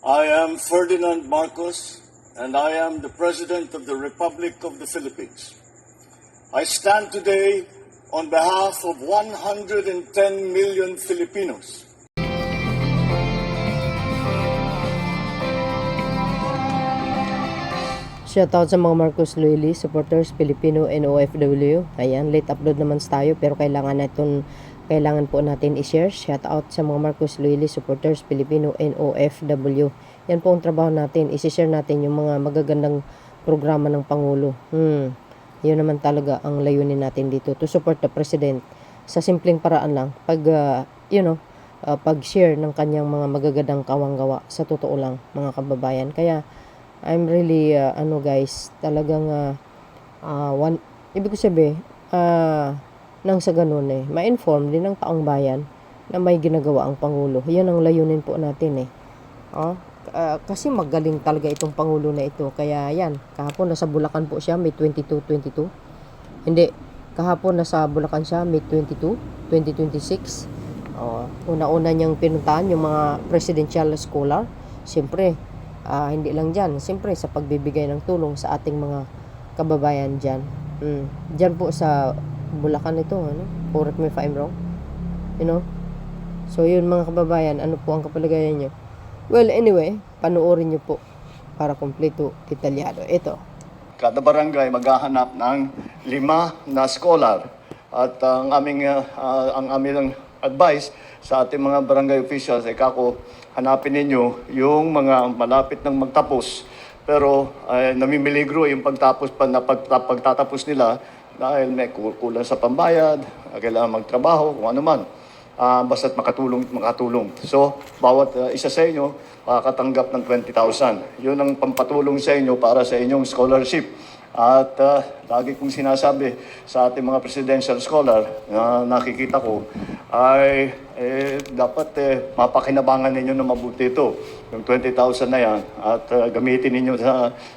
I am Ferdinand Marcos, and I am the President of the Republic of the Philippines. I stand today on behalf of 110 million Filipinos. Shoutout sa mga Marcos Loyalty supporters, Filipino and OFW. Ayan, late upload naman tayo pero kailangan po natin i-share. Shoutout sa mga Marcos Loyalty supporters, Filipino and OFW. Yan po ang trabaho natin. I-share natin yung mga magagandang programa ng Pangulo. Yun naman talaga ang layunin natin dito, to support the President sa simpleng paraan lang. Pag-share ng kanyang mga magagandang kawanggawa. Sa totoo lang, mga kababayan. Kaya I'm really guys, talagang ibig ko sabihin nang sa ganun ma-inform din ng taong bayan na may ginagawa ang Pangulo. Yan ang layunin po natin kasi magaling talaga itong Pangulo na ito. Kaya yan, kahapon nasa Bulacan po siya, May 22. Hindi, kahapon nasa Bulacan siya, May 22, 2026. Una-una niyang pinuntahan yung mga presidential scholar. Siyempre, hindi lang dyan, siyempre sa pagbibigay ng tulong sa ating mga kababayan dyan. Dyan po sa Bulacan ito, correct me if I'm wrong. So yun mga kababayan, ano po ang kapalagayan nyo? Well, anyway, panoorin nyo po para kompleto, detalyado. Ito. Kada barangay maghahanap ng 5 na scholar at ang aming advice sa ating mga barangay officials ay hanapin ninyo yung mga malapit ng magtapos pero namimiligro yung pagtatapos nila dahil may kulang sa pambayad, kailangan magtrabaho, kung ano man. Basta't makatulong. So, bawat isa sa inyo makakatanggap ng 20,000. Yun ang pampatulong sa inyo para sa inyong scholarship. At lagi kong sinasabi sa ating mga presidential scholar na nakikita ko ay dapat mapakinabangan ninyo na mabuti ito. Yung 20,000 na yan at gamitin ninyo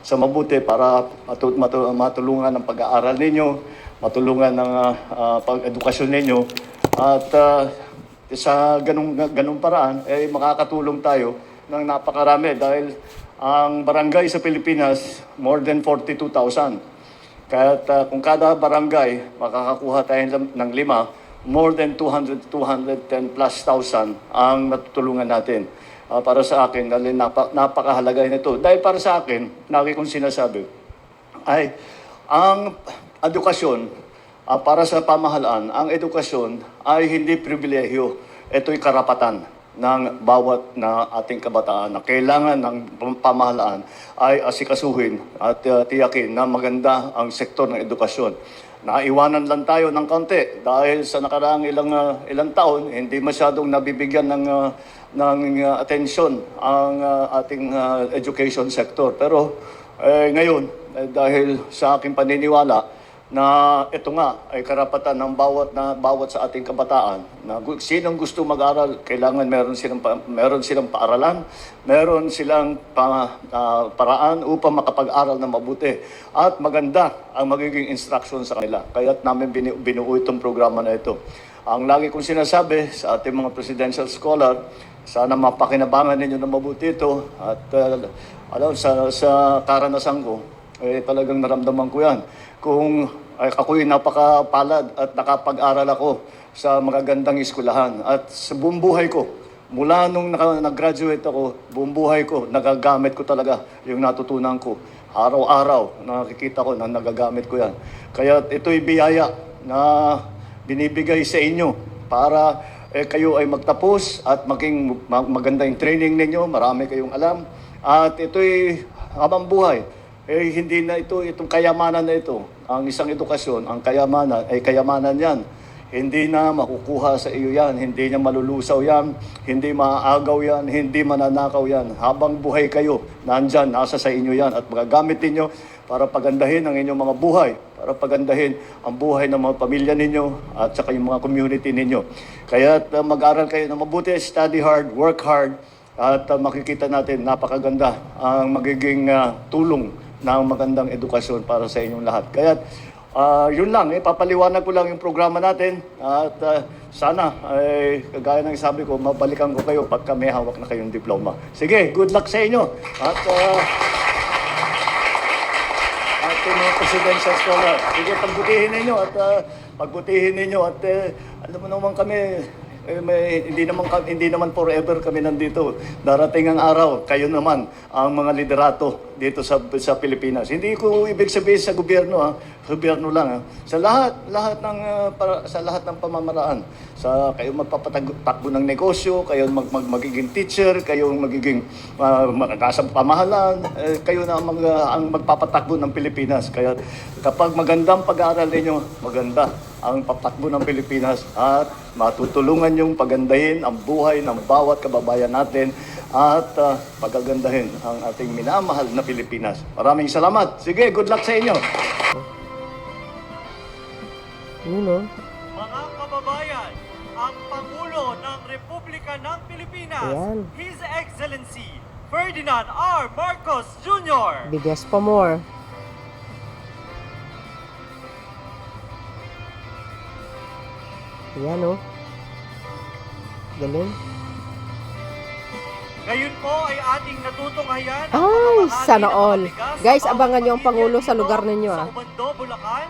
sa mabuti para matulungan ang pag-aaral ninyo, matulungan ng pag-edukasyon ninyo at sa ganung paraan makakatulong tayo ng napakarami dahil ang barangay sa Pilipinas, more than 42,000. Kaya kung kada barangay makakakuha tayo ng 5, more than 210 plus thousand ang natutulungan natin. Para sa akin, dahil napakahalaga nito. Dahil para sa akin, lagi kong sinasabi, ay ang edukasyon, para sa pamahalaan, ang edukasyon ay hindi pribilehyo. Ito'y karapatan ng bawat na ating kabataan na kailangan ng pamahalaan ay asikasuhin at tiyakin na maganda ang sektor ng edukasyon. Naiwanan lang tayo ng kaunti dahil sa nakaraang ilang taon hindi masyadong nabibigyan ng atensyon ang ating education sector. Pero ngayon dahil sa aking paniniwala na ito nga ay karapatan ng bawat sa ating kabataan na sinong gusto mag-aral, kailangan meron silang paaralan, meron silang paraan upang makapag-aral na mabuti at maganda ang magiging instruction sa kanila. Kaya't namin binuo itong programa na ito. Ang lagi kong sinasabi sa ating mga presidential scholar, sana mapakinabangan ninyo na mabuti ito at sa karanasan ko, talagang naramdaman ko yan. Kung ako'y napakapalad at nakapag-aral ako sa magagandang eskwelahan. At sa buong buhay ko, mula nung nag-graduate ako, buong buhay ko, nagagamit ko talaga yung natutunan ko. Araw-araw, nakikita ko na nagagamit ko yan. Kaya ito'y biyaya na binibigay sa inyo para kayo ay magtapos at maging maganda yung training ninyo, marami kayong alam. At ito'y habang buhay. Hindi na itong kayamanan na ito. Ang isang edukasyon, ang kayamanan, ay kayamanan yan. Hindi na makukuha sa iyo yan, hindi niya malulusaw yan, hindi maaagaw yan, hindi mananakaw yan. Habang buhay kayo, nandyan, nasa sa inyo yan. At magagamit ninyo para pagandahin ang inyong mga buhay, para pagandahin ang buhay ng mga pamilya ninyo at saka yung mga community ninyo. Kaya mag-aral kayo na mabuti, study hard, work hard, at makikita natin napakaganda ang magiging tulong ng magandang edukasyon para sa inyong lahat. Kaya Yun lang, papaliwanag ko lang yung programa natin at sana, kagaya ng sabi ko, mabalikan ko kayo pagka may hawak na kayong diploma. Sige, good luck sa inyo. At ating mga presidential scholar. Sige, pagbutihin ninyo at alam mo naman kami, hindi naman forever kami nandito. Darating ang araw, kayo naman ang mga liderato dito sa Pilipinas. Hindi ko ibig sabihin sa gobyerno, gobyerno lang. Sa lahat ng pamamaraan. Kayo magpapatakbo ng negosyo, kayo magiging teacher, kayo magiging nasa pamahalaan, kayo na ang magpapatakbo ng Pilipinas. Kaya kapag magandang pag-aaral ninyo, maganda ang patakbo ng Pilipinas at matutulungan yung pagandahin ang buhay ng bawat kababayan natin at pagagandahin ang ating minamahal na Pilipinas. Maraming salamat. Sige, good luck sa inyo. Mga kababayan, ang Pangulo ng Republika ng Pilipinas, Ayan. His Excellency Ferdinand R. Marcos Jr. Bigas pa more. Yan oh. Galing. Ngayon po ay ating natutunghayan ang Ay, pamamahagi sana ng mga all. bigas sa Guys, bawat abangan nyo ang pamilya Pangulo sa dito lugar ninyo, sa ah. Ubando, Bulacan.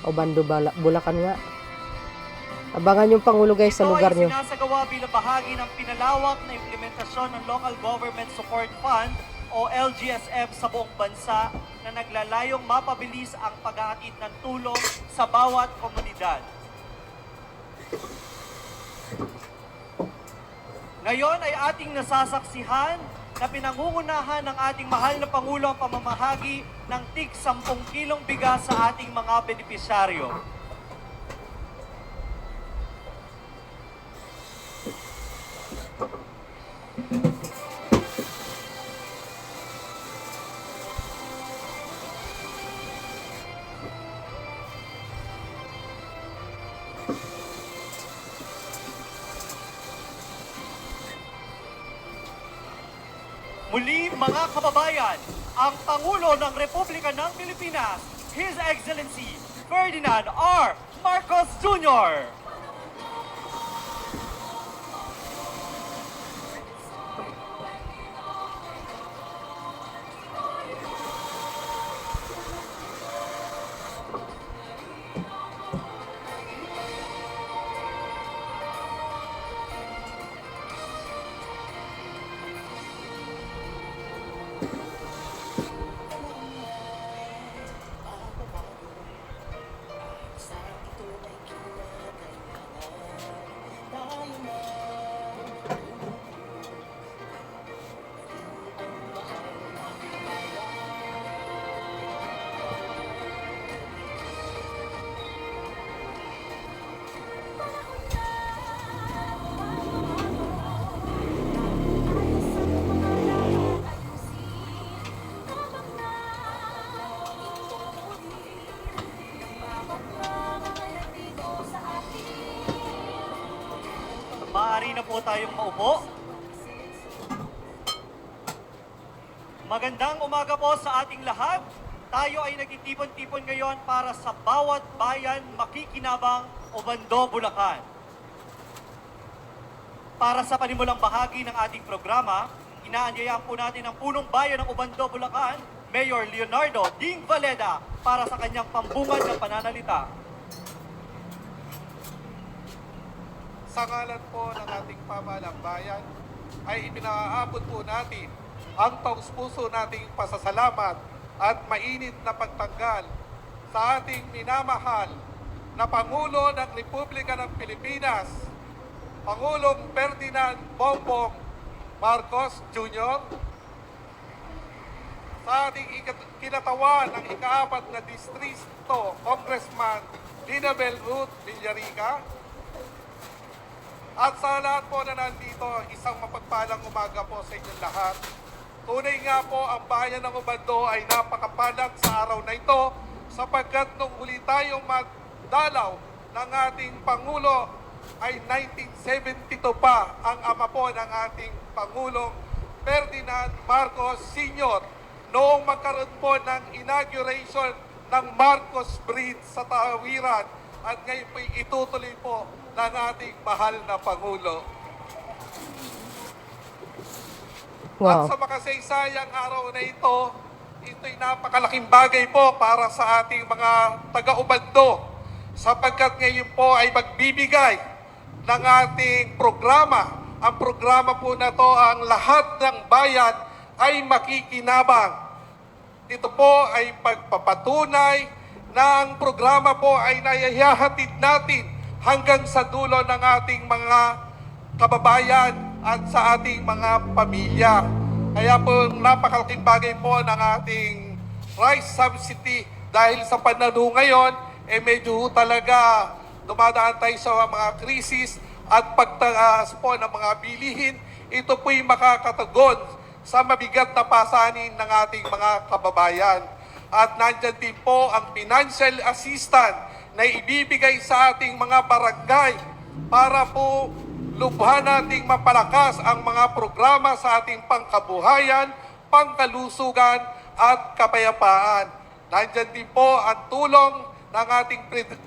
O Bulacan nga. Abangan yung Pangulo guys sa lugar Ito nyo. ay sinasagawa bilang bahagi ng pinalawak na implementasyon ng Local Government Support Fund o LGSF sa buong bansa na naglalayong mapabilis ang paghahatid ng tulong sa bawat komunidad. Ngayon ay ating nasasaksihan na pinangungunahan ng ating mahal na Pangulo ang pamamahagi ng tig 10 kilong bigas sa ating mga benepisyaryo. Muli mga kababayan, ang Pangulo ng Republika ng Pilipinas, His Excellency Ferdinand R. Marcos Jr. Maaari na po tayong maupo. Magandang umaga po sa ating lahat. Tayo ay nagtitipon-tipon ngayon para sa bawat bayan makikinabang Ubando, Bulacan. Para sa panimulang bahagi ng ating programa, inaanyayaan po natin ang punong bayan ng Ubando, Bulacan, Mayor Leonardo Ding Valeda para sa kanyang pambungad ng pananalita. Sa ngalan po ng ating pamahalang bayan ay ipinaabot po natin ang taus-puso nating pasasalamat at mainit na pagtanggal sa ating minamahal na Pangulo ng Republika ng Pilipinas, Pangulong Ferdinand Bongbong Marcos Jr., sa ating kinatawan ng ika-4 na distrito, Congressman Linabel Ruth Villarica, at sa lahat po na nandito, isang mapagpalang umaga po sa inyong lahat. Tunay nga po, ang bayan ng Ubando ay napakapalag sa araw na ito sapagkat nung huli tayong magdalaw ng ating Pangulo ay 1972 pa ang ama po ng ating Pangulong Ferdinand Marcos Sr. Noong magkaroon po ng inauguration ng Marcos Bridge sa Tawiran at ngayon po itutuloy po ng ating mahal na Pangulo. At Wow. sa makasaysayang araw na ito, ito'y napakalaking bagay po para sa ating mga taga-Ubando sapagkat ngayon po ay magbibigay ng ating programa. Ang programa po na to, ang lahat ng bayan ay makikinabang. Ito po ay pagpapatunay na ang programa po ay nayahatid natin hanggang sa dulo ng ating mga kababayan at sa ating mga pamilya. Kaya po napakalaking bagay po ng ating rice subsidy dahil sa panahon ngayon, medyo talaga dumadaan tayo sa mga krisis at pagtaas po ng mga bilihin, ito po'y makakatagon sa mabigat na pasanin ng ating mga kababayan. At nandyan din po ang financial assistance na ibibigay sa ating mga barangay para po lubhan nating mapalakas ang mga programa sa ating pangkabuhayan, pangkalusugan at kapayapaan. Nandyan din po ang tulong ng ating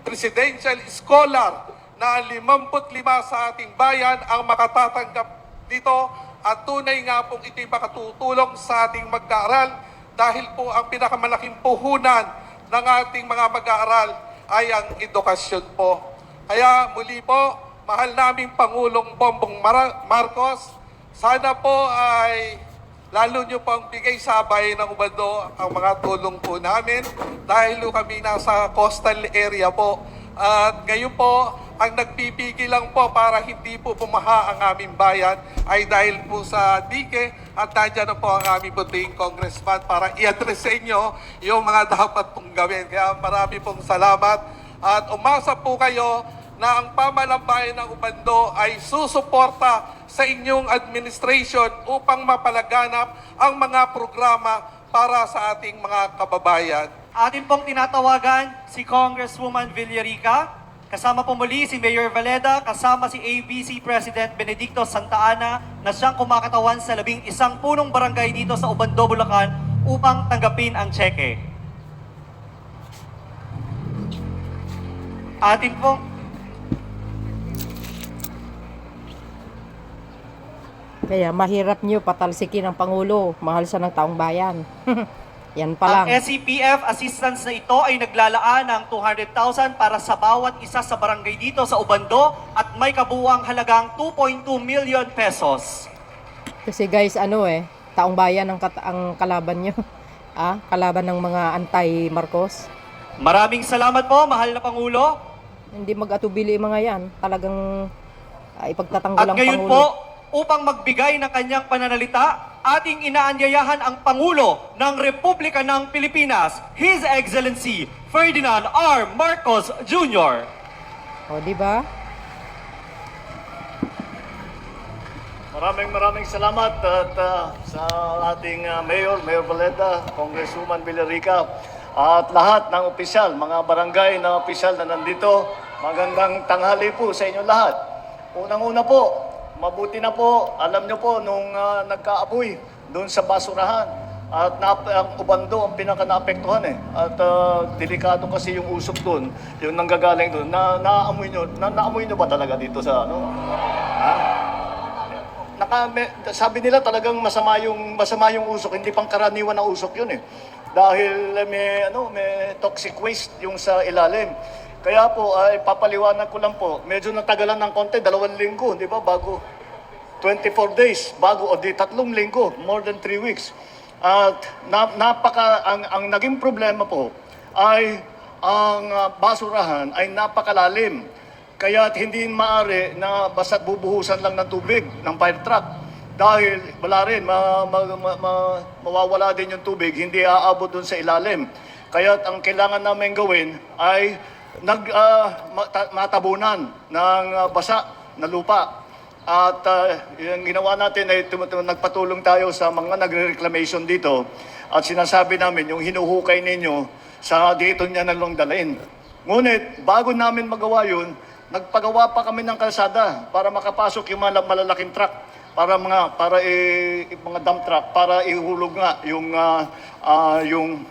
presidential scholar na 55 sa ating bayan ang makatatanggap dito at tunay nga pong ito'y makatutulong sa ating mag-aaral dahil po ang pinakamalaking puhunan ng ating mga mag-aaral ay ang edukasyon po. Kaya muli po, mahal naming Pangulong Bongbong Marcos, sana po ay lalo nyo pang bigay sa bayan ng Ubando ang mga tulong po namin dahil kami nasa coastal area po. At ngayon po, ang nagpipigil lang po para hindi po bumaha ang aming bayan ay dahil po sa dike at nandiyan na po ang aming buting congressman para i-address sa inyo yung mga dapat pong gawin. Kaya marami pong salamat at umasa po kayo na ang pamalambayan ng Ubando ay susuporta sa inyong administration upang mapalaganap ang mga programa para sa ating mga kababayan. Atin pong tinatawagan si Congresswoman Villarica. Kasama po muli si Mayor Valeda, kasama si ABC President Benedicto Santa Ana na siyang kumakatawan sa 11 punong barangay dito sa Ubando, Bulacan upang tanggapin ang tseke. Atin pong Kaya mahirap nyo patalsikin ang Pangulo. Mahal siya ng taong bayan. Yan pa lang. Ang SCPF assistance na ito ay naglalaan ng 200,000 para sa bawat isa sa barangay dito sa Ubando at may kabuuang halagang 2.2 million pesos. Kasi guys, taong bayan ang kalaban nyo. Kalaban ng mga anti-Marcos. Maraming salamat po, mahal na Pangulo. Hindi mag-atubili mga yan. Talagang ipagtatanggol At ang ngayon Pangulo. po, upang magbigay ng kanyang pananalita, ating inaanyayahan ang Pangulo ng Republika ng Pilipinas, His Excellency Ferdinand R. Marcos Jr. O, di ba? Maraming salamat at sa ating Mayor Valeda, Congresswoman Villarica, at lahat ng opisyal, mga barangay na opisyal na nandito. Magandang tanghali po sa inyo lahat. Unang-una po, mabuti na po, alam nyo po, nung nagkaapoy doon sa basurahan at ang Ubando ang pinaka-naapektuhan At delikado kasi yung usok doon, yung nanggagaling doon. Naamoy nyo ba talaga dito sa ano? Sabi nila talagang masama yung usok, hindi pangkaraniwan na usok yun Dahil may toxic waste yung sa ilalim. Kaya po, ay papaliwanag ko lang po, medyo natagalan ng konti, 2 linggo, di ba, bago 24 days, bago, o di 3 linggo, more than 3 weeks. At ang naging problema po, ay ang basurahan ay napakalalim. Kaya hindi maaari na basta bubuhusan lang ng tubig ng fire truck. Dahil wala rin, mawawala din yung tubig, hindi aabot dun sa ilalim. Kaya ang kailangan namin gawin ay matabunan ng basa na lupa. At yung ginawa natin ay nagpatulong tayo sa mga nagre-reclamation dito at sinasabi namin yung hinuhukay ninyo sa dito niya na lang dalhin. Ngunit bago namin magawa yun, nagpagawa pa kami ng kalsada para makapasok yung malalaking truck, para mga dump truck para ihulog nga yung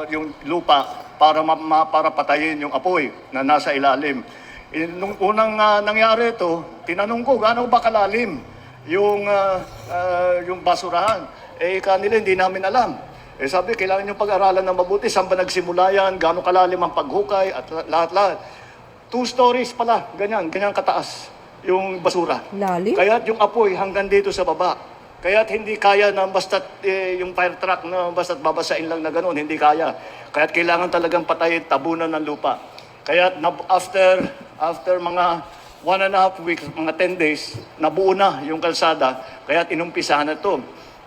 yung lupa para patayin yung apoy na nasa ilalim. Nung unang nangyari ito, tinanong ko gaano ba kalalim yung basurahan. Kanila hindi namin alam. Sabi, kailangan yung pag-aralan ng mabuti. Saan ba nagsimula yan? Gaano kalalim ang paghukay? At lahat-lahat. 2 stories pala. Ganyan kataas yung basura. Lalim? Kaya't yung apoy hanggang dito sa baba. Kaya't hindi kaya na basta't yung fire truck na basta't babasain lang na gano'n. Hindi kaya. Kaya't kailangan talagang patayin, tabunan ng lupa. Kaya't after mga 1.5 weeks, mga 10 days, nabuo na yung kalsada. Kaya't inumpisahan na ito.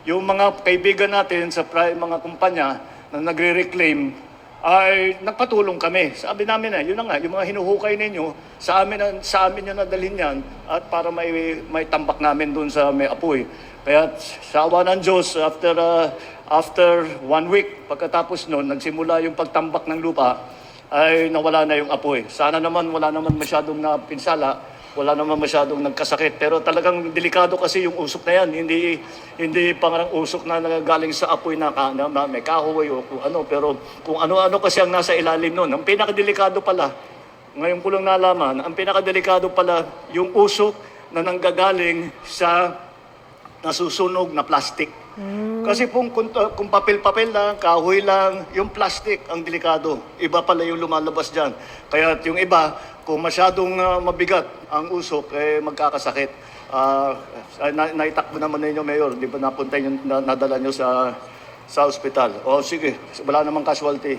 Yung mga kaibigan natin sa mga kumpanya na nagre-reclaim ay nagpatulong kami. Sabi namin yun na nga, yung mga hinuhukay ninyo, sa amin nyo nadalhin yan at para may tambak namin dun sa may apoy. Kaya sa awa ng Diyos, after 1 week, pagkatapos nun, nagsimula yung pagtambak ng lupa, ay nawala na yung apoy. Sana naman wala naman masyadong napinsala, wala naman masyadong nagkasakit. Pero talagang delikado kasi yung usok na yan. Hindi pangarang usok na nagagaling sa apoy na may kahoy o kung ano. Pero kung ano-ano kasi ang nasa ilalim nun. Ang pinakadelikado pala, ngayon ko lang nalaman, ang pinakadelikado pala yung usok na nanggagaling sa nasusunog na plastic. Kasi kung papel-papel lang, kahoy lang, yung plastic ang delikado. Iba pala yung lumalabas dyan. Kaya yung iba, kung masyadong mabigat ang usok, magkakasakit. Naitakbo naman ninyo, Mayor. Di ba napunta yung nadala nyo sa ospital? O sige, wala namang casualty.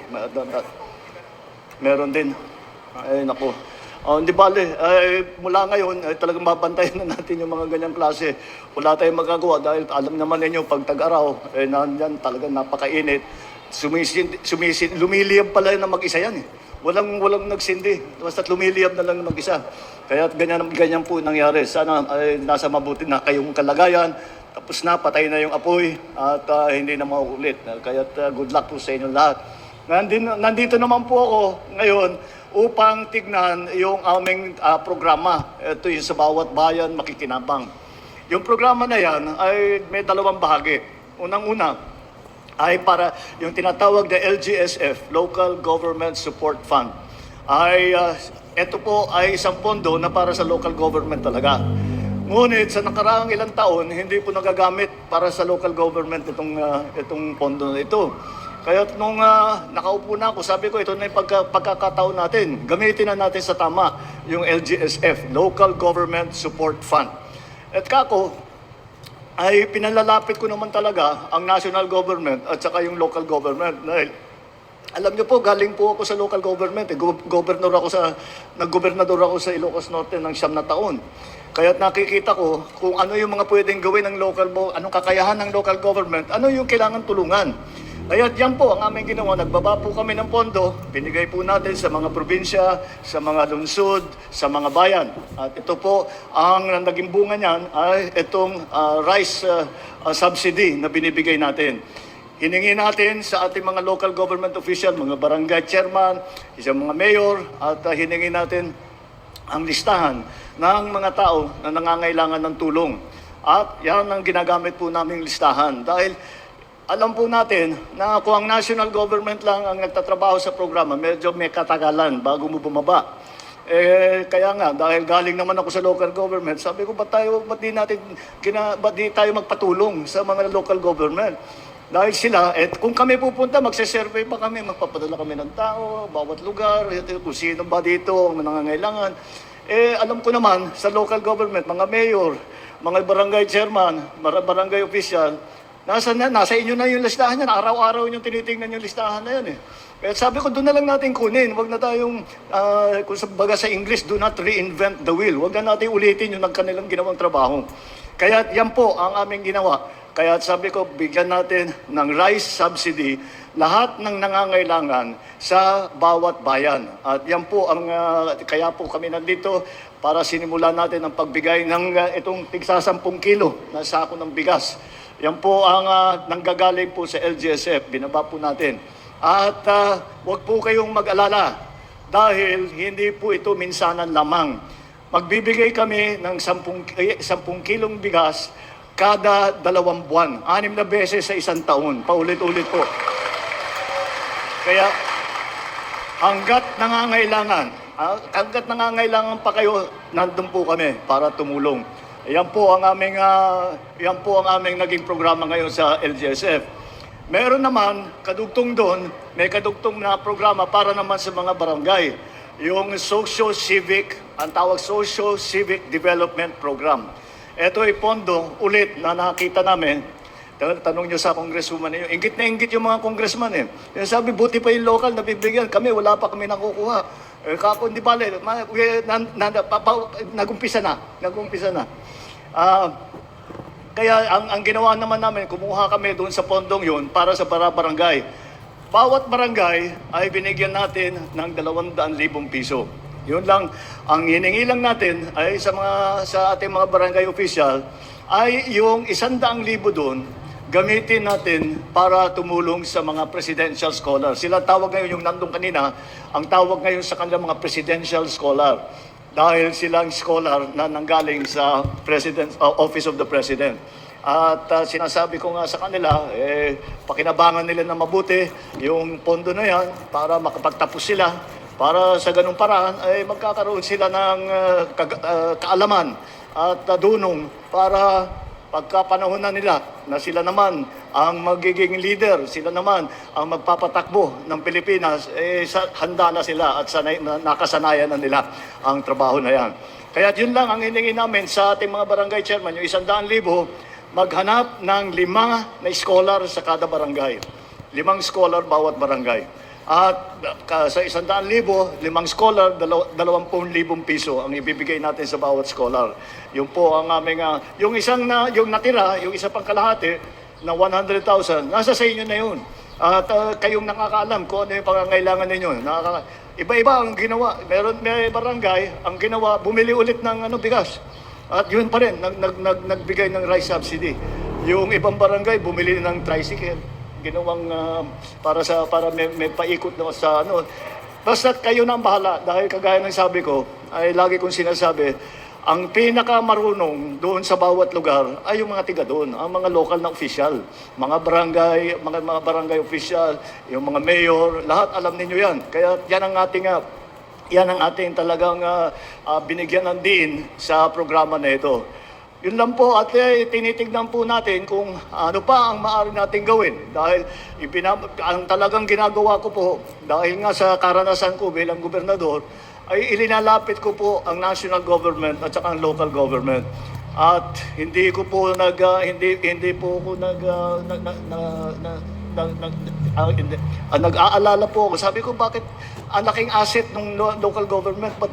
Meron din. Ay, naku. Hindi bale, mula ngayon, talagang mabantayan na natin yung mga ganyang klase. Wala tayong magagawa dahil alam naman ninyo, pag tag-araw, nandyan talagang napakainit. Lumiliyab pala na mag-isa yan. Walang nagsindi. Basta lumiliyab na lang mag-isa. Kaya ganyan po nangyari. Sana nasa mabuti na kayong kalagayan. Tapos na, patay na yung apoy at hindi na mauulit. Kaya good luck po sa inyo lahat. Nandito naman po ako ngayon upang tignan yung aming programa. Ito yung sa bawat bayan makikinabang. Yung programa na yan ay may 2 bahagi. Unang-una ay para yung tinatawag na LGSF, Local Government Support Fund. Ito po ay isang pondo na para sa local government talaga. Ngunit sa nakaraang ilang taon, hindi po nagagamit para sa local government itong pondo na ito. Kaya nung nakaupo na ako, sabi ko, ito na yung pagkakataon natin. Gamitin na natin sa tama yung LGSF, Local Government Support Fund. At kako, ay pinalalapit ko naman talaga ang national government at saka yung local government. Dahil, alam niyo po, galing po ako sa local government. Nag-gobernador ako sa Ilocos Norte ng 9 na taon. Kaya nakikita ko kung ano yung mga pwedeng gawin ng anong kakayahan ng local government, ano yung kailangan tulungan. Kaya yan po ang aming ginawa. Nagbaba po kami ng pondo, binigay po natin sa mga probinsya, sa mga lungsod, sa mga bayan. At ito po, ang naging bunga niyan ay itong rice subsidy na binibigay natin. Hiningi natin sa ating mga local government official, mga barangay chairman, isang mga mayor, at hiningi natin ang listahan ng mga tao na nangangailangan ng tulong. At yan ang ginagamit po naming listahan. Dahil alam po natin na kung ang national government lang ang nagtatrabaho sa programa, medyo may katagalan bago mo bumaba. Kaya nga, dahil galing naman ako sa local government, sabi ko, ba't di tayo magpatulong sa mga local government? Dahil sila, kung kami pupunta, magse-survey pa kami, magpapadala kami ng tao, bawat lugar, kung sino ba dito ang nangangailangan. Alam ko naman, sa local government, mga mayor, mga barangay chairman, mga barangay official, nasa inyo na yung listahan yan. Araw-araw yung tinitingnan yung listahan na yan. Kaya sabi ko, doon na lang natin kunin. Huwag na tayong, kung sa English, do not reinvent the wheel. Huwag na natin ulitin yung kanilang ginawang trabaho. Kaya yan po ang aming ginawa. Kaya sabi ko, bigyan natin ng rice subsidy lahat ng nangangailangan sa bawat bayan. At yan po ang, kaya po kami nandito para sinimulan natin ang pagbigay ng itong tigsa 10 kilo na sako ng bigas. Yan po ang nanggagaling po sa LGSF, binaba po natin. At huwag po kayong mag-alala dahil hindi po ito minsanan lamang. Magbibigay kami ng 10 kilong bigas kada 2 buwan, 6 na beses sa isang taon, paulit-ulit po. Kaya hanggat nangangailangan pa kayo, nandun po kami para tumulong. Yan po ang aming naging programa ngayon sa LGSF. Meron naman, kadugtong doon, may kadugtong na programa para naman sa mga barangay. Yung Socio-Civic, ang tawag Socio-Civic Development Program. Ito ay pondo ulit na nakita namin. Tanong nyo sa congresswoman ninyo, ingit na ingit yung mga congressman eh. Sabi, buti pa yung local na bibigyan. Kami, wala pa kami nakukuha. Kako, hindi bale, nagumpisa na. Kaya ang ginawa naman namin, kumuha kami doon sa pondong yun para sa barangay. Bawat barangay ay binigyan natin ng 200,000 piso. Yun lang, ang hiningi lang natin ay sa ating mga barangay official ay yung 100,000 doon gamitin natin para tumulong sa mga presidential scholar. Sila tawag ngayon yung nandun kanina, ang tawag ngayon sa kanilang mga presidential scholar. Dahil silang scholar na nanggaling sa Office of the President. At sinasabi ko nga sa kanila, pakinabangan nila na mabuti yung pondo na yan para makapagtapos sila. Para sa ganung paraan ay magkakaroon sila ng kaalaman at dunong para pagkapanahon na nila na sila naman ang magiging leader, sila naman ang magpapatakbo ng Pilipinas, handa na sila at nakasanayan na nila ang trabaho na yan. Kaya yun lang ang hiningi namin sa ating mga barangay chairman, yung 100,000, maghanap ng 5 na scholar sa kada barangay. 5 scholar bawat barangay. At sa 100,000, 5 scholar, 20,000 piso ang ibibigay natin sa bawat scholar. Yun po ang aming, yung natira, yung isa pang kalahati na 100,000, nasa sa inyo na yun. At kayong nakakaalam kung ano yung pangangailangan ninyo. Iba-iba ang ginawa. May barangay, ang ginawa, bumili ulit ng bigas. At yun pa rin, nagbigay ng rice subsidy. Yung ibang barangay, bumili ng tricycle. Ginawang para may paikot na sa Basta kayo na ang bahala dahil kagaya ng sabi ko ay lagi kong sinasabi, ang pinakamarunong doon sa bawat lugar ay yung mga tiga doon, ang mga local na official, mga barangay official, yung mga mayor, lahat alam niyo yan. Kaya yan ang ating talagang binigyan ng diin sa programa na ito. Yun lang po at tinitignan po natin kung ano pa ang maaari natin gawin. Dahil ang talagang ginagawa ko po, dahil nga sa karanasan ko bilang gobernador, ay ilinalapit ko po ang national government at saka ang local government. At hindi ko po nag-aalala po ako. Sabi ko, bakit ang laking asset ng local government, ba't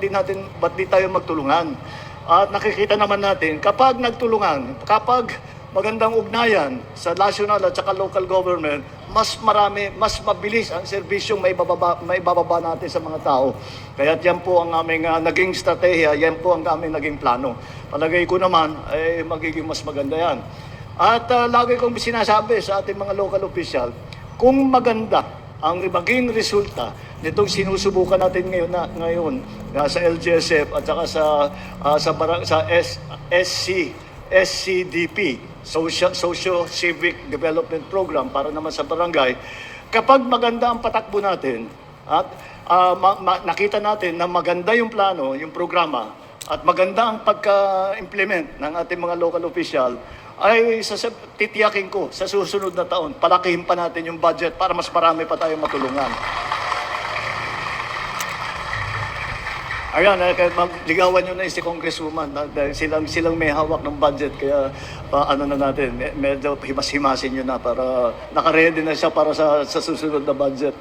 di tayo magtulungan? At nakikita naman natin, kapag nagtulungan, kapag magandang ugnayan sa national at saka local government, mas mabilis ang serbisyong may bababa natin sa mga tao. Kaya yan po ang aming naging strategiya, yan po ang aming naging plano. Palagay ko naman, magiging mas maganda yan. At lagi kong sinasabi sa ating mga local official, kung maganda ang maging resulta nitong sinusubukan natin ngayon sa LGSF at saka sa SCDP, Socio-Civic Development Program para naman sa barangay. Kapag maganda ang patakbo natin at nakita natin na maganda yung plano, yung programa at maganda ang pagka-implement ng ating mga local official, ay titiyakin ko sa susunod na taon, palakihin pa natin yung budget para mas marami pa tayong matulungan. Ayan, ligawan nyo na si Congresswoman dahil silang may hawak ng budget kaya medyo himas-himasin nyo na para nakaready na siya para sa susunod na budget.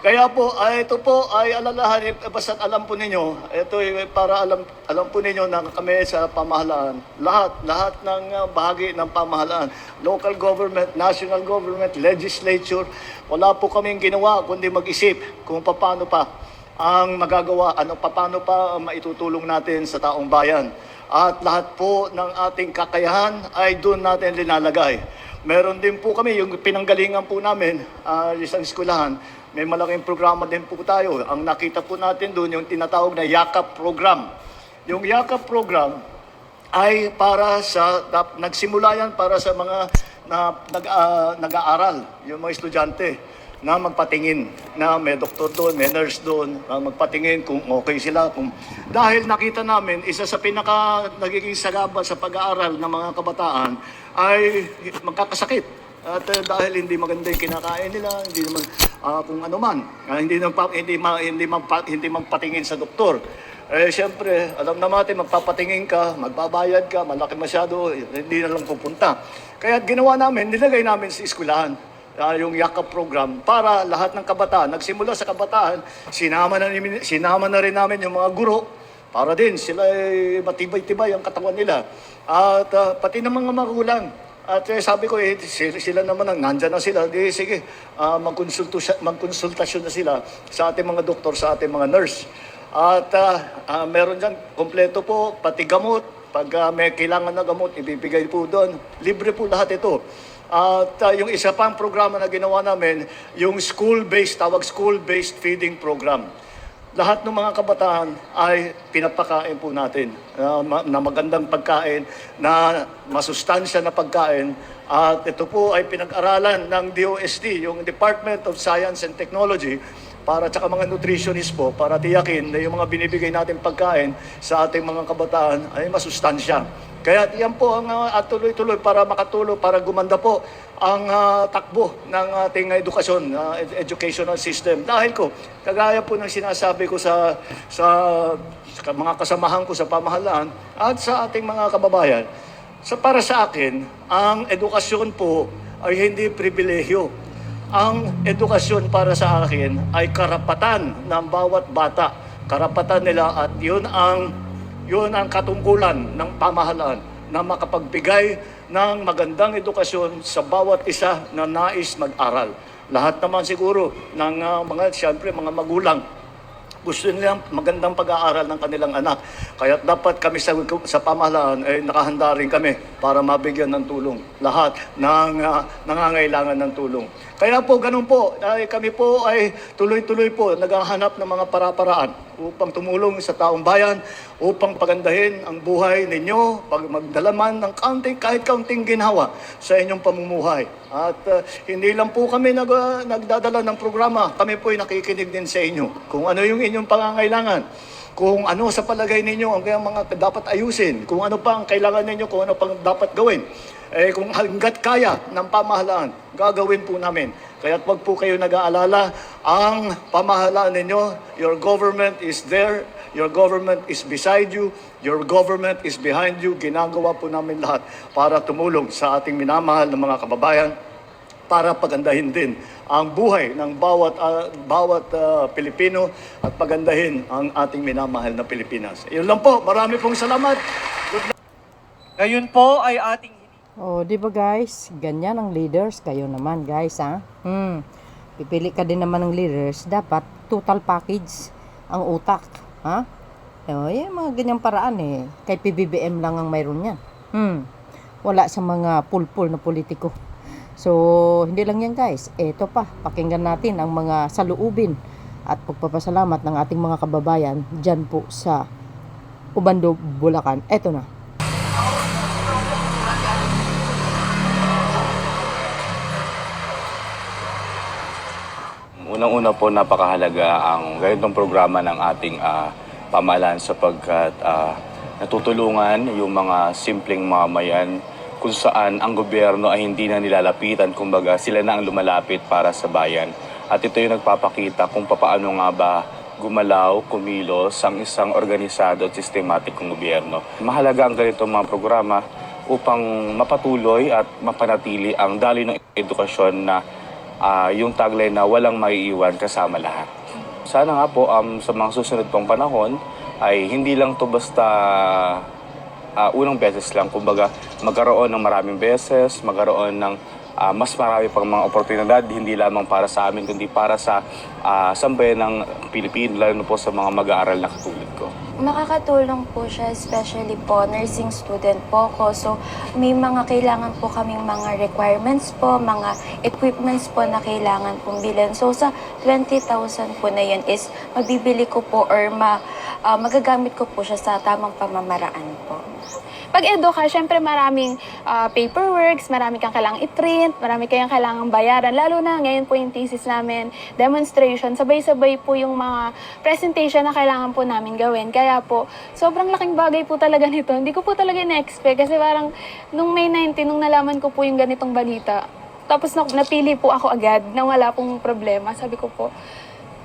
Kaya po, ito po ay alalahanin, basta alam po ninyo, ito ay para alam po ninyo na kami sa pamahalaan, lahat ng bahagi ng pamahalaan, local government, national government, legislature, wala po kaming ginawa kundi mag-isip kung paano pa ang magagawa, paano pa maitutulong natin sa taong bayan. At lahat po ng ating kakayahan ay doon natin linalagay. Meron din po kami, yung pinanggalingan po namin, isang eskwelahan, may malaking programa din po tayo. Ang nakita po natin doon, yung tinatawag na YAKAP program. Yung YAKAP program ay nagsimula yan para sa mga nag-aaral, yung mga estudyante. na magpatingin na may doktor doon, may nurse doon, na magpatingin kung okay sila. Dahil nakita namin, isa sa pinaka nagiging sagabal sa pag-aaral ng mga kabataan ay magkakasakit. At dahil hindi maganda yung kinakain nila, hindi naman kung ano man, hindi magpatingin sa doktor. Siyempre, alam na natin, magpapatingin ka, magbabayad ka, malaki masyado, hindi na lang pupunta. Kaya ginawa namin, nilagay namin sa eskwelahan yung yakap program para lahat ng kabataan, nagsimula sa kabataan, sinama na rin namin yung mga guro para din sila matibay-tibay ang katawan nila. At pati ng mga magulang. At sabi ko, sila naman nandyan na sila, sige, magkonsultasyon na sila sa ating mga doktor, sa ating mga nurse. At meron dyan, kompleto po, pati gamot. Pag may kailangan na gamot, ibibigay po doon. Libre po lahat ito. At yung isa pang programa na ginawa namin, yung school-based feeding program. Lahat ng mga kabataan ay pinapakain po natin na magandang pagkain, na masustansya na pagkain. At ito po ay pinag-aralan ng DOST, yung Department of Science and Technology, para tsaka mga nutritionist po, para tiyakin na yung mga binibigay natin pagkain sa ating mga kabataan ay masustansya. Kaya yan po ang tuloy-tuloy para makatulong, para gumanda po ang takbo ng ating edukasyon, educational system. Dahil kagaya po ng sinasabi ko sa mga kasamahan ko sa pamahalaan at sa ating mga kababayan, para sa akin, ang edukasyon po ay hindi pribilehyo. Ang edukasyon para sa akin ay karapatan ng bawat bata. Karapatan nila at yun ang katungkulan ng pamahalaan na makapagbigay ng magandang edukasyon sa bawat isa na nais mag-aral. Lahat naman siguro ng siyempre mga magulang, gusto nilang magandang pag-aaral ng kanilang anak. Kaya dapat kami sa pamahalaan ay nakahanda rin kami para mabigyan ng tulong lahat ng nangangailangan ng tulong. Kaya po, ganun po, kami po ay tuloy-tuloy po naghahanap ng mga para-paraan upang tumulong sa taong bayan, upang pagandahin ang buhay ninyo, pag magdalaman ng kahit kaunting ginhawa sa inyong pamumuhay. At hindi lang po kami nagdadala ng programa, kami po ay nakikinig din sa inyo. Kung ano yung inyong pangangailangan, kung ano sa palagay ninyo ang mga dapat ayusin, kung ano pa ang kailangan ninyo, kung ano pang dapat gawin. Kung hanggat kaya ng pamahalaan, gagawin po namin. Kaya wag po kayo nag-aalala, ang pamahalaan ninyo, your government is there, your government is beside you, your government is behind you. Ginagawa po namin lahat para tumulong sa ating minamahal na mga kababayan, para pagandahin din ang buhay ng bawat Pilipino at pagandahin ang ating minamahal na Pilipinas. Yun lang po. Marami pong salamat. Ngayon po ay ating Oh, di ba guys? Ganyan ang leaders. Kayo naman guys, ha? Pipili ka din naman ng leaders. Dapat total package ang utak, ha? Yung mga ganyang paraan Kay PBBM lang ang mayroon yan. Wala sa mga pulpul na politiko. So, hindi lang yan guys. Eto pa, pakinggan natin ang mga saluubin at pagpapasalamat ng ating mga kababayan dyan po sa Ubando, Bulacan. Eto na. Unang-una po, napakahalaga ang ganitong programa ng ating pamahalaan sapagkat natutulungan yung mga simpleng mamamayan kung saan ang gobyerno ay hindi na nilalapitan, kumbaga sila na ang lumalapit para sa bayan. At ito yung nagpapakita kung paano nga ba gumalaw, kumilos ang isang organisado at sistematikong gobyerno. Mahalaga ang ganitong mga programa upang mapatuloy at mapanatili ang daloy ng edukasyon na yung tagline na walang maiiwan kasama lahat. Sana nga po sa mga susunod pong panahon ay hindi lang to basta unang beses lang. Kumbaga magkaroon ng maraming beses, magkaroon ng mas marami pang mga oportunidad, hindi lamang para sa amin, kundi para sa sambayan ng Pilipino, lalo na po sa mga mag-aaral na katulad ko. Makakatulong po siya, especially po, nursing student po ako. So, may mga kailangan po kaming mga requirements po, mga equipments po na kailangan pong bilhin. So, sa 20,000 po na yun is mabibili ko po or magagamit ko po siya sa tamang pamamaraan po. pag edu ka, syempre maraming paperworks, marami kang kailangang i-print, marami kayang kailangang bayaran. Lalo na ngayon po yung thesis namin, demonstration, sabay-sabay po yung mga presentation na kailangan po namin gawin. Kaya po, sobrang laking bagay po talaga nito. Hindi ko po talaga na-expect kasi parang nung May 19, nung nalaman ko po yung ganitong balita, tapos napili po ako agad na wala pong problema. Sabi ko po,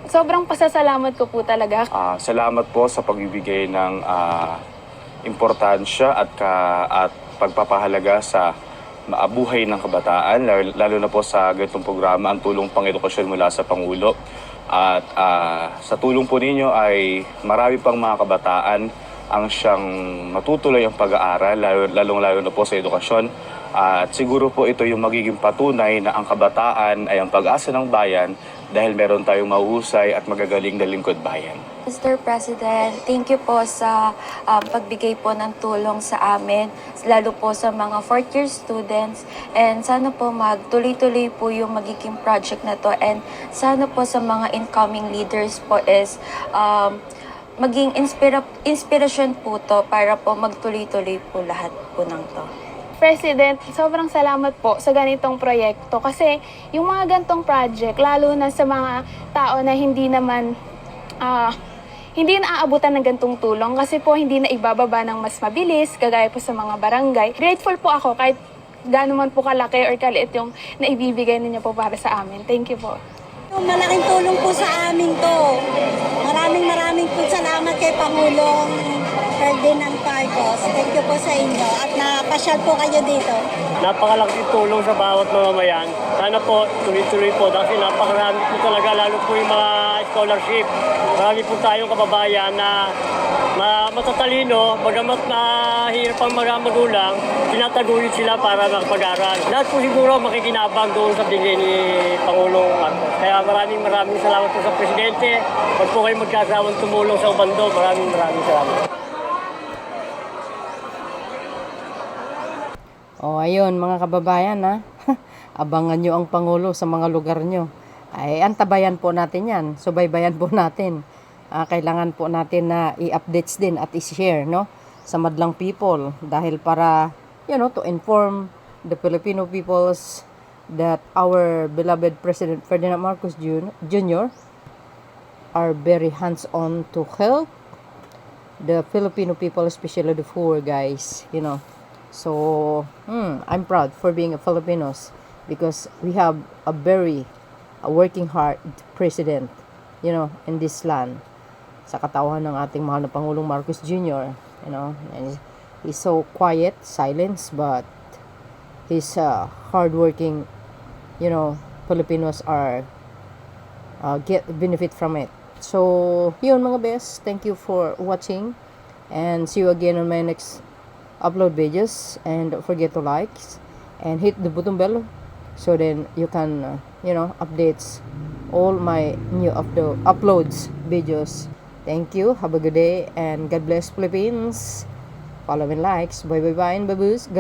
sobrang pasasalamat ko po talaga. Salamat po sa pagbibigay ng importansya at pagpapahalaga sa buhay ng kabataan, lalo na po sa ganitong programa, ang tulong pang-edukasyon mula sa Pangulo. At sa tulong po ninyo ay marami pang mga kabataan ang siyang matutuloy ang pag-aaral, lalong-lalo na po sa edukasyon. At siguro po ito yung magiging patunay na ang kabataan ay ang pag-asa ng bayan dahil meron tayong mahusay at magagaling na lingkod bayan. Mr. President, thank you po sa pagbigay po ng tulong sa amin, lalo po sa mga fourth-year students. And sana po magtuloy-tuloy po yung magiging project na to. And sana po sa mga incoming leaders po is maging inspirasyon po to para po magtuloy-tuloy po lahat po ng to. President, sobrang salamat po sa ganitong proyekto kasi yung mga ganitong project, lalo na sa mga tao na hindi naman hindi naaabutan ng ganitong tulong kasi po hindi na ibababa ng mas mabilis kagaya po sa mga barangay. Grateful po ako kahit gaano man po kalaki or kaliit yung naibibigay ninyo po para sa amin. Thank you po. Malaking tulong po sa amin to. Maraming po salamat kay Pangulong Ferdinand Marcos. Thank you po sa inyo at napasyal po kayo dito. Napakalaking tulong sa bawat mamamayan. Sana po tuloy-tuloy po kasi napakarami po talaga, lalo po yung mga scholarship. Marami po tayong kababayan na matatalino, bagamat mahirap ang mga magulang, tinataguyod sila para makapag-aral. Lahat po siguro makikinabang doon sa bigay ni Pangulong Marcos. Kaya maraming salamat po sa Presidente. Huwag po kayo magkasawang tumulong sa ubando. Maraming salamat. O ayun mga kababayan ha, abangan nyo ang Pangulo sa mga lugar nyo. Ay antabayan po natin yan, subaybayan po natin. Kailangan po natin na i-updates din at i-share no, sa madlang people. Dahil para, to inform the Filipino peoples that our beloved President Ferdinand Marcos Jr. are very hands-on to help the Filipino people, especially the poor guys, So, I'm proud for being a Filipinos because we have a very working hard president, in this land. Sa katawan ng ating mahal na Pangulong Marcos Jr., and he's so quiet, silence, but he's hardworking, Filipinos are get benefit from it. So, yun mga best, thank you for watching and see you again on my next upload videos, and don't forget to like and hit the button bell so then you can updates all my new uploads videos. Thank you, have a good day, and God bless Philippines. Follow and likes. Bye and baboos.